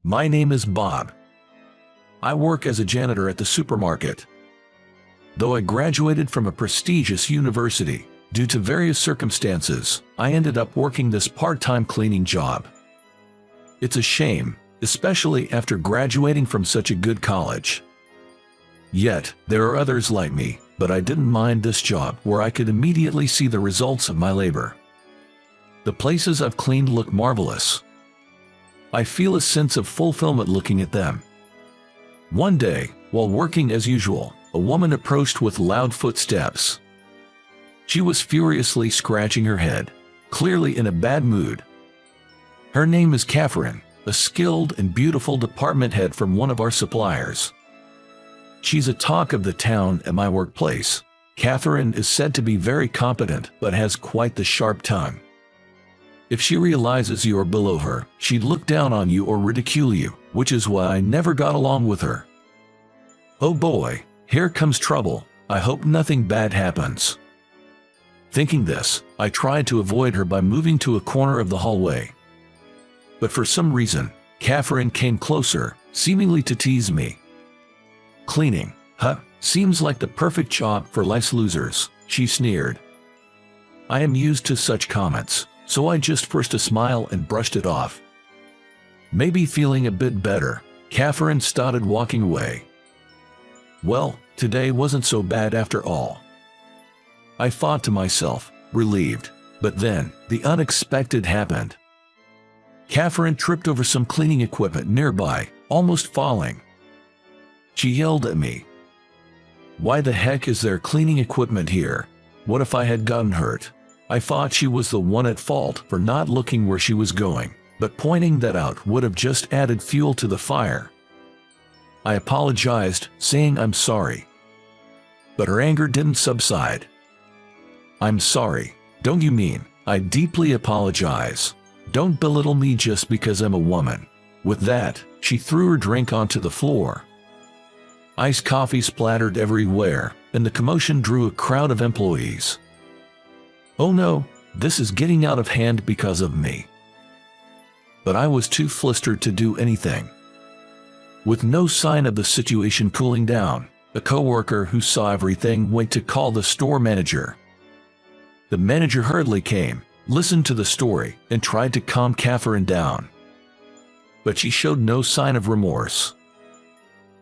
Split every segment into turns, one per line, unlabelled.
My name is Bob. I work as a janitor at the supermarket. Though I graduated from a prestigious university, due to various circumstances, I ended up working this part-time cleaning job. It's a shame, especially after graduating from such a good college. Yet, there are others like me, but I didn't mind this job where I could immediately see the results of my labor. The places I've cleaned look marvelous. I feel a sense of fulfillment looking at them. One day, while working as usual, a woman approached with loud footsteps. She was furiously scratching her head, clearly in a bad mood. Her name is Catherine, a skilled and beautiful department head from one of our suppliers. She's a talk of the town at my workplace. Catherine is said to be very competent but has quite the sharp tongue. If she realizes you are below her, she'd look down on you or ridicule you, which is why I never got along with her. Oh boy, here comes trouble. I hope nothing bad happens. Thinking this, I tried to avoid her by moving to a corner of the hallway. But for some reason, Catherine came closer, seemingly to tease me. Cleaning, huh? Seems like the perfect job for life's losers, she sneered. I am used to such comments, so I just forced a smile and brushed it off. Maybe feeling a bit better, Catherine started walking away. Well, today wasn't so bad after all. I thought to myself, relieved, but then, the unexpected happened. Catherine tripped over some cleaning equipment nearby, almost falling. She yelled at me. Why the heck is there cleaning equipment here? What if I had gotten hurt? I thought she was the one at fault for not looking where she was going, but pointing that out would have just added fuel to the fire. I apologized, saying I'm sorry. But her anger didn't subside. I'm sorry, don't you mean? I deeply apologize. Don't belittle me just because I'm a woman. With that, she threw her drink onto the floor. Iced coffee splattered everywhere, and the commotion drew a crowd of employees. Oh no, this is getting out of hand because of me. But I was too flustered to do anything. With no sign of the situation cooling down, a coworker who saw everything went to call the store manager. The manager hurriedly came, listened to the story, and tried to calm Catherine down. But she showed no sign of remorse.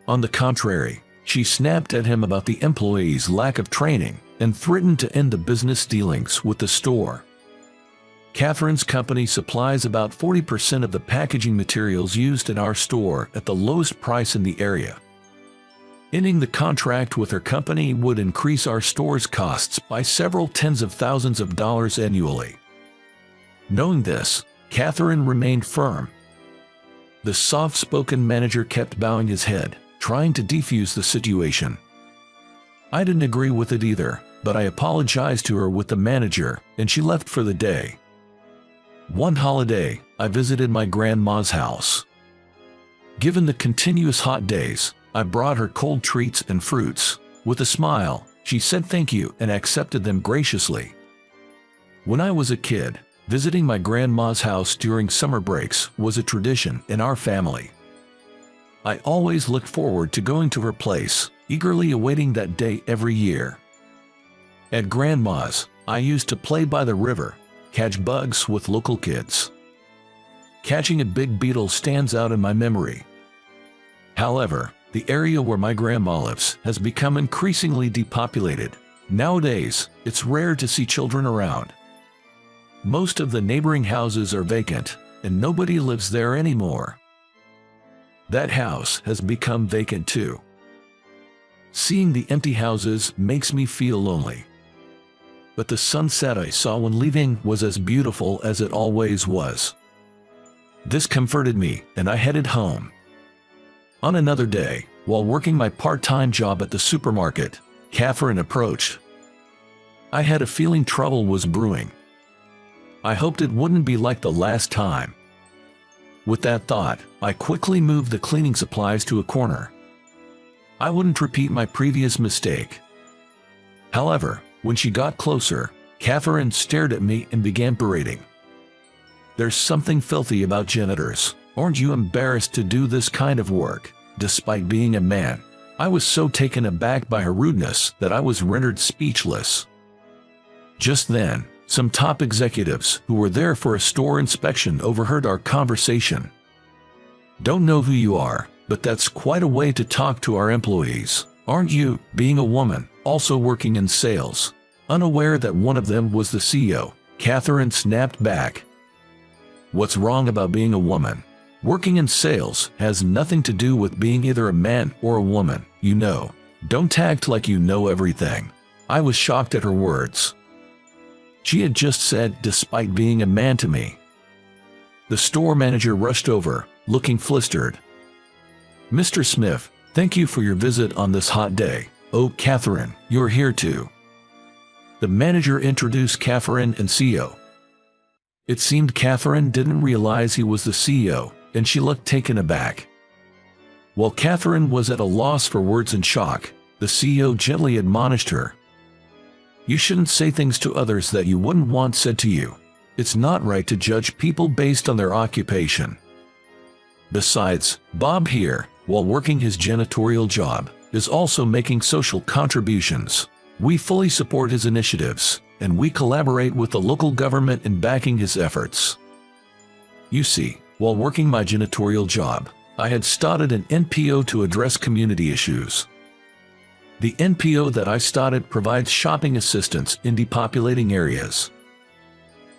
On the contrary, she snapped at him about the employee's lack of training and threatened to end the business dealings with the store. Catherine's company supplies about 40% of the packaging materials used in our store at the lowest price in the area. Ending the contract with her company would increase our store's costs by several tens of thousands of dollars annually. Knowing this, Catherine remained firm. The soft-spoken manager kept bowing his head, trying to defuse the situation. I didn't agree with it either, but I apologized to her with the manager, and she left for the day. One holiday, I visited my grandma's house. Given the continuous hot days, I brought her cold treats and fruits. With a smile, she said thank you and accepted them graciously. When I was a kid, visiting my grandma's house during summer breaks was a tradition in our family. I always looked forward to going to her place, eagerly awaiting that day every year. At Grandma's, I used to play by the river, catch bugs with local kids. Catching a big beetle stands out in my memory. However, the area where my grandma lives has become increasingly depopulated. Nowadays, it's rare to see children around. Most of the neighboring houses are vacant, and nobody lives there anymore. That house has become vacant too. Seeing the empty houses makes me feel lonely. But the sunset I saw when leaving was as beautiful as it always was. This comforted me, and I headed home. On another day, while working my part-time job at the supermarket, Catherine approached. I had a feeling trouble was brewing. I hoped it wouldn't be like the last time. With that thought, I quickly moved the cleaning supplies to a corner. I wouldn't repeat my previous mistake. However, when she got closer, Catherine stared at me and began berating. There's something filthy about janitors. Aren't you embarrassed to do this kind of work, despite being a man?" I was so taken aback by her rudeness that I was rendered speechless. Just then, some top executives who were there for a store inspection overheard our conversation. "Don't know who you are, but that's quite a way to talk to our employees, aren't you?" Being a woman, also working in sales, unaware that one of them was the CEO, Catherine snapped back. "What's wrong about being a woman? Working in sales has nothing to do with being either a man or a woman, you know. Don't act like you know everything." I was shocked at her words. She had just said "despite being a man" to me. The store manager rushed over, looking flustered. "Mr. Smith, thank you for your visit on this hot day. Oh, Catherine, you're here too." The manager introduced Catherine and CEO. It seemed Catherine didn't realize he was the CEO, and she looked taken aback. While Catherine was at a loss for words in shock, the CEO gently admonished her. "You shouldn't say things to others that you wouldn't want said to you. It's not right to judge people based on their occupation. Besides, Bob here, while working his janitorial job, is also making social contributions. We fully support his initiatives, and we collaborate with the local government in backing his efforts. You see, while working my janitorial job, I had started an NPO to address community issues. The NPO that I started provides shopping assistance in depopulating areas.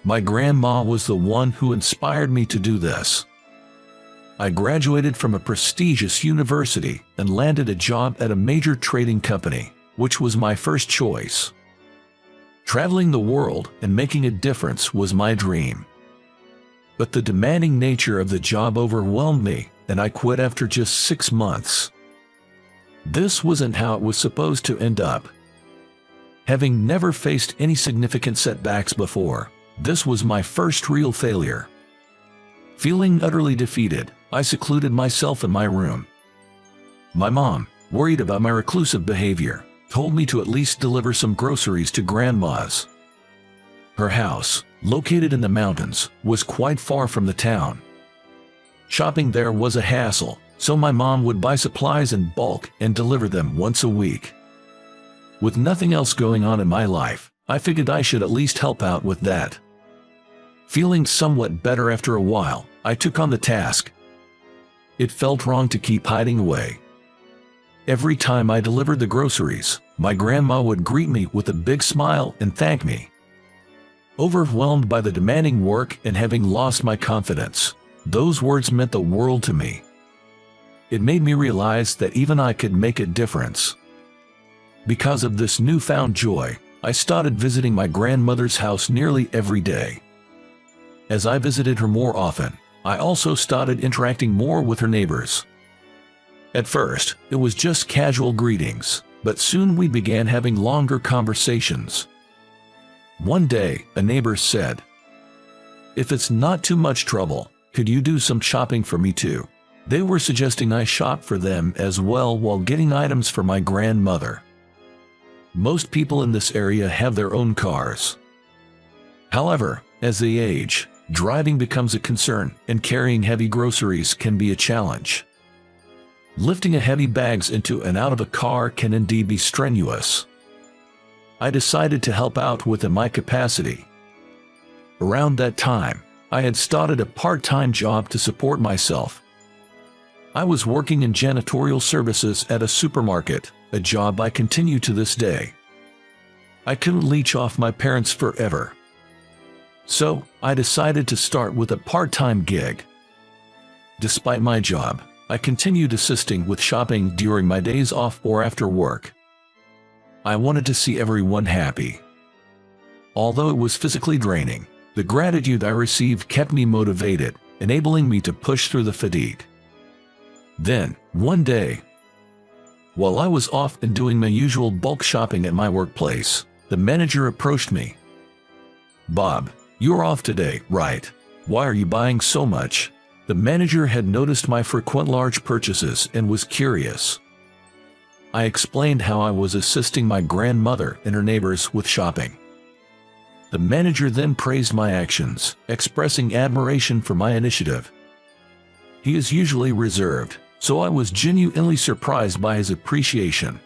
My grandma was the one who inspired me to do this. I graduated from a prestigious university and landed a job at a major trading company, which was my first choice. Traveling the world and making a difference was my dream. But the demanding nature of the job overwhelmed me, and I quit after just 6 months. This wasn't how it was supposed to end up. Having never faced any significant setbacks before, this was my first real failure. Feeling utterly defeated, I secluded myself in my room. My mom, worried about my reclusive behavior, told me to at least deliver some groceries to Grandma's. Her house, located in the mountains, was quite far from the town. Shopping there was a hassle, so my mom would buy supplies in bulk and deliver them once a week. With nothing else going on in my life, I figured I should at least help out with that. Feeling somewhat better after a while, I took on the task. It felt wrong to keep hiding away. Every time I delivered the groceries, my grandma would greet me with a big smile and thank me. Overwhelmed by the demanding work and having lost my confidence, those words meant the world to me. It made me realize that even I could make a difference. Because of this newfound joy, I started visiting my grandmother's house nearly every day. As I visited her more often, I also started interacting more with her neighbors. At first, it was just casual greetings, but soon we began having longer conversations. One day, a neighbor said, "If it's not too much trouble, could you do some shopping for me too?" They were suggesting I shop for them as well while getting items for my grandmother. Most people in this area have their own cars. However, as they age, driving becomes a concern and carrying heavy groceries can be a challenge. Lifting a heavy bags into and out of a car can indeed be strenuous. I decided to help out within my capacity. Around that time, I had started a part-time job to support myself. I was working in janitorial services at a supermarket, a job I continue to this day. I couldn't leech off my parents forever. So, I decided to start with a part-time gig. Despite my job, I continued assisting with shopping during my days off or after work. I wanted to see everyone happy. Although it was physically draining, the gratitude I received kept me motivated, enabling me to push through the fatigue. Then, one day, while I was off and doing my usual bulk shopping at my workplace, the manager approached me. "Bob, you're off today, right? Why are you buying so much?" The manager had noticed my frequent large purchases and was curious. I explained how I was assisting my grandmother and her neighbors with shopping. The manager then praised my actions, expressing admiration for my initiative. He is usually reserved, so I was genuinely surprised by his appreciation.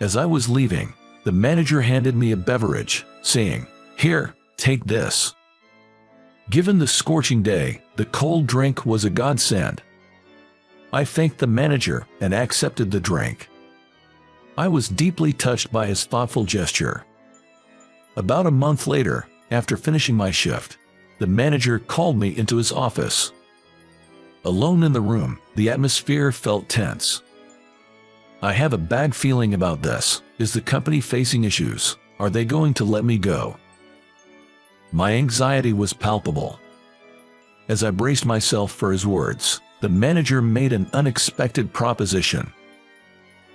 As I was leaving, the manager handed me a beverage, saying, "Here, take this." Given the scorching day, the cold drink was a godsend. I thanked the manager and accepted the drink. I was deeply touched by his thoughtful gesture. About a month later, after finishing my shift, the manager called me into his office. Alone in the room, the atmosphere felt tense. "I have a bad feeling about this. Is the company facing issues? Are they going to let me go?" My anxiety was palpable. As I braced myself for his words, the manager made an unexpected proposition.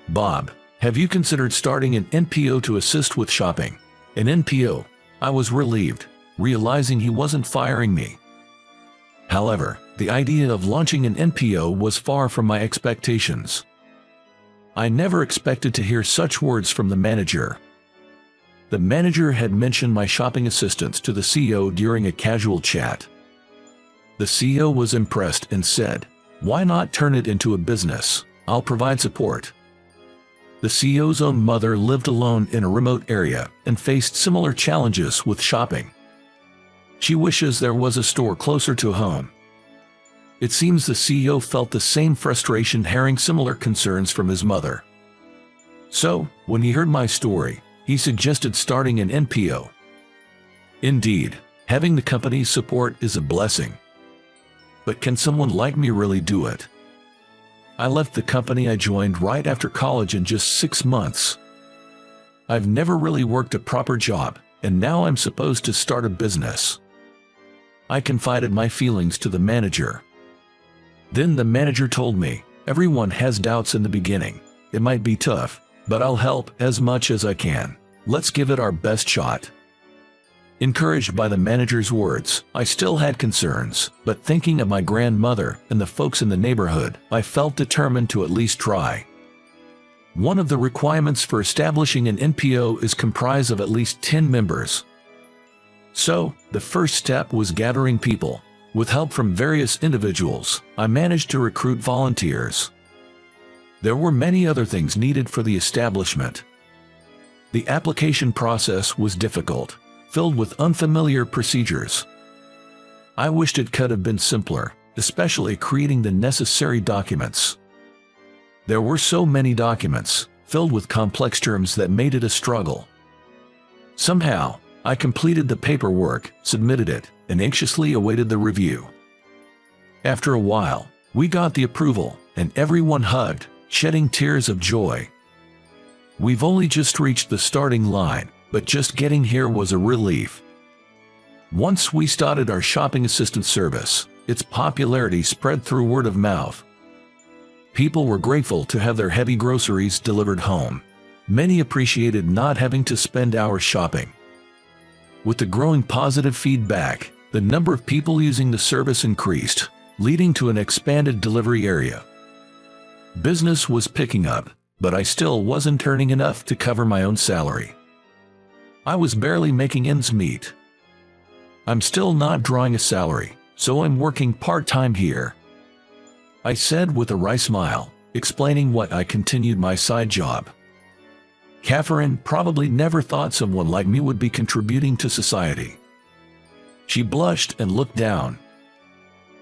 "Bob, have you considered starting an NPO to assist with shopping?" An NPO? I was relieved, realizing he wasn't firing me. However, the idea of launching an NPO was far from my expectations. I never expected to hear such words from the manager. The manager had mentioned my shopping assistance to the CEO during a casual chat. The CEO was impressed and said, "Why not turn it into a business? I'll provide support." The CEO's own mother lived alone in a remote area and faced similar challenges with shopping. She wishes there was a store closer to home. It seems the CEO felt the same frustration hearing similar concerns from his mother. So, when he heard my story, he suggested starting an NPO. Indeed, having the company's support is a blessing. But can someone like me really do it? I left the company I joined right after college in just 6 months. I've never really worked a proper job, and now I'm supposed to start a business. I confided my feelings to the manager. Then the manager told me, "Everyone has doubts in the beginning. It might be tough, but I'll help as much as I can. Let's give it our best shot." Encouraged by the manager's words, I still had concerns, but thinking of my grandmother and the folks in the neighborhood, I felt determined to at least try. One of the requirements for establishing an NPO is comprised of at least 10 members. So, the first step was gathering people. With help from various individuals, I managed to recruit volunteers. There were many other things needed for the establishment. The application process was difficult, filled with unfamiliar procedures. I wished it could have been simpler, especially creating the necessary documents. There were so many documents, filled with complex terms that made it a struggle. Somehow, I completed the paperwork, submitted it, and anxiously awaited the review. After a while, we got the approval, and everyone hugged, shedding tears of joy. We've only just reached the starting line, but just getting here was a relief. Once we started our shopping assistance service, its popularity spread through word of mouth. People were grateful to have their heavy groceries delivered home. Many appreciated not having to spend hours shopping. With the growing positive feedback, the number of people using the service increased, leading to an expanded delivery area. Business was picking up, but I still wasn't earning enough to cover my own salary. I was barely making ends meet. I'm still not drawing a salary, so I'm working part-time here, I said with a wry smile, explaining why I continued my side job. Catherine probably never thought someone like me would be contributing to society. She blushed and looked down.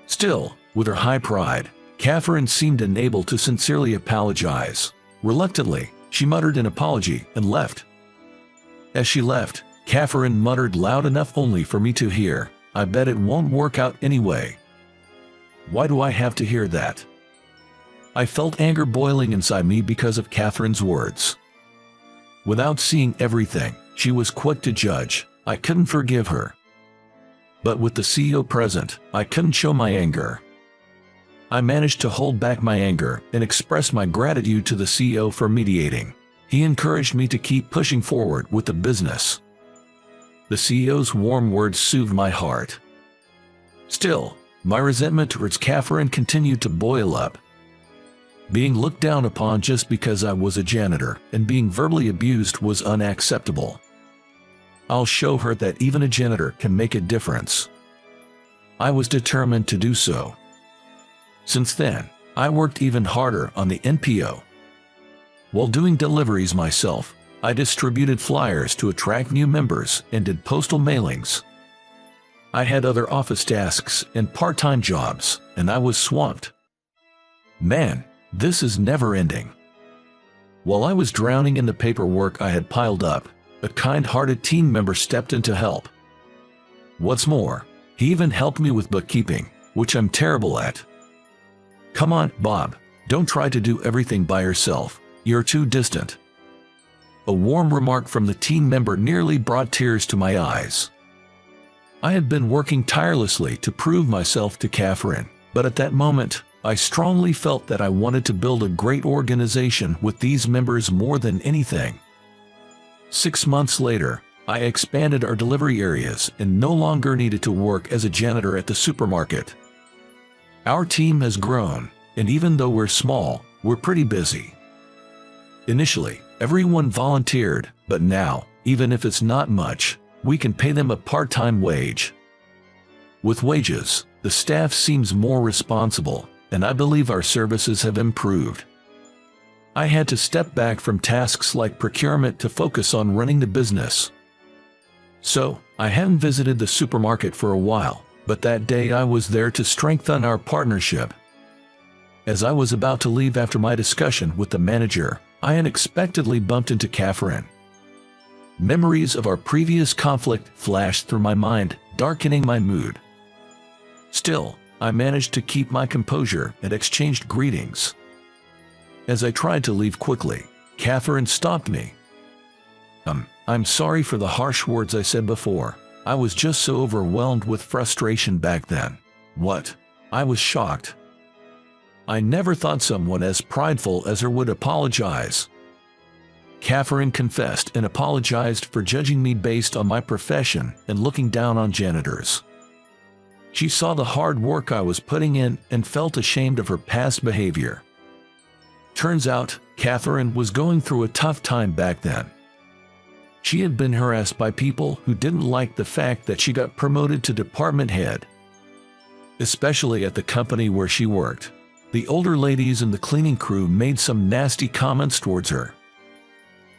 Still, with her high pride, Catherine seemed unable to sincerely apologize. Reluctantly, she muttered an apology and left. As she left, Catherine muttered loud enough only for me to hear, "I bet it won't work out anyway." Why do I have to hear that? I felt anger boiling inside me because of Catherine's words. Without seeing everything, she was quick to judge. I couldn't forgive her. But with the CEO present, I couldn't show my anger. I managed to hold back my anger and express my gratitude to the CEO for mediating. He encouraged me to keep pushing forward with the business. The CEO's warm words soothed my heart. Still, my resentment towards Catherine continued to boil up. Being looked down upon just because I was a janitor and being verbally abused was unacceptable. I'll show her that even a janitor can make a difference. I was determined to do so. Since then, I worked even harder on the NPO. While doing deliveries myself, I distributed flyers to attract new members and did postal mailings. I had other office tasks and part-time jobs, and I was swamped. Man, this is never ending. While I was drowning in the paperwork I had piled up, a kind-hearted team member stepped in to help. What's more, he even helped me with bookkeeping, which I'm terrible at. "Come on, Bob, don't try to do everything by yourself. You're too distant." A warm remark from the team member nearly brought tears to my eyes. I had been working tirelessly to prove myself to Catherine, but at that moment, I strongly felt that I wanted to build a great organization with these members more than anything. 6 months later, I expanded our delivery areas and no longer needed to work as a janitor at the supermarket. Our team has grown, and even though we're small, we're pretty busy. Initially, everyone volunteered, but now, even if it's not much, we can pay them a part-time wage. With wages, the staff seems more responsible, and I believe our services have improved. I had to step back from tasks like procurement to focus on running the business. So, I hadn't visited the supermarket for a while, but that day I was there to strengthen our partnership. As I was about to leave after my discussion with the manager, I unexpectedly bumped into Catherine. Memories of our previous conflict flashed through my mind, darkening my mood. Still, I managed to keep my composure and exchanged greetings. As I tried to leave quickly, Catherine stopped me. I'm sorry for the harsh words I said before. I was just so overwhelmed with frustration back then." What? I was shocked. I never thought someone as prideful as her would apologize. Catherine confessed and apologized for judging me based on my profession and looking down on janitors. She saw the hard work I was putting in and felt ashamed of her past behavior. Turns out, Catherine was going through a tough time back then. She had been harassed by people who didn't like the fact that she got promoted to department head. Especially at the company where she worked. The older ladies in the cleaning crew made some nasty comments towards her.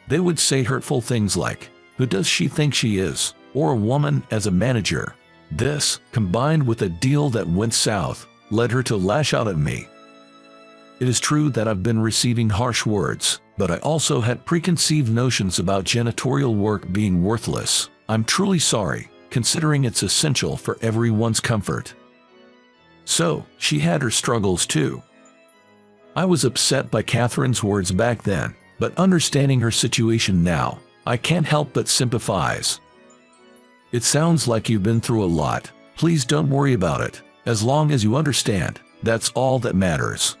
They would say hurtful things like, "Who does she think she is?" or "A woman as a manager." This, combined with a deal that went south, led her to lash out at me. It is true that I've been receiving harsh words, but I also had preconceived notions about janitorial work being worthless. I'm truly sorry, considering it's essential for everyone's comfort. So, she had her struggles too. I was upset by Catherine's words back then, but understanding her situation now, I can't help but sympathize. "It sounds like you've been through a lot. Please don't worry about it. As long as you understand, that's all that matters."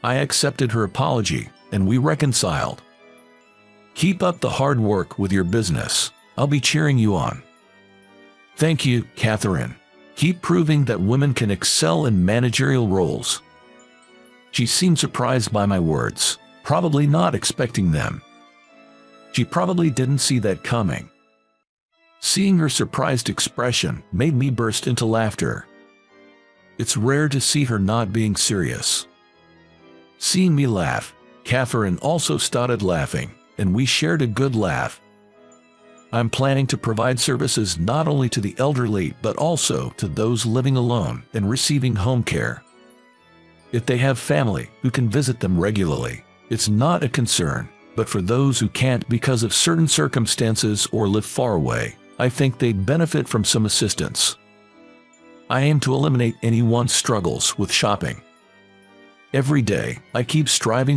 I accepted her apology, and we reconciled. "Keep up the hard work with your business. I'll be cheering you on." "Thank you, Catherine. Keep proving that women can excel in managerial roles." She seemed surprised by my words, probably not expecting them. She probably didn't see that coming. Seeing her surprised expression made me burst into laughter. It's rare to see her not being serious. Seeing me laugh, Catherine also started laughing, and we shared a good laugh. I'm planning to provide services not only to the elderly but also to those living alone and receiving home care. If they have family who can visit them regularly, it's not a concern, but for those who can't because of certain circumstances or live far away, I think they'd benefit from some assistance. I aim to eliminate anyone's struggles with shopping. Every day, I keep striving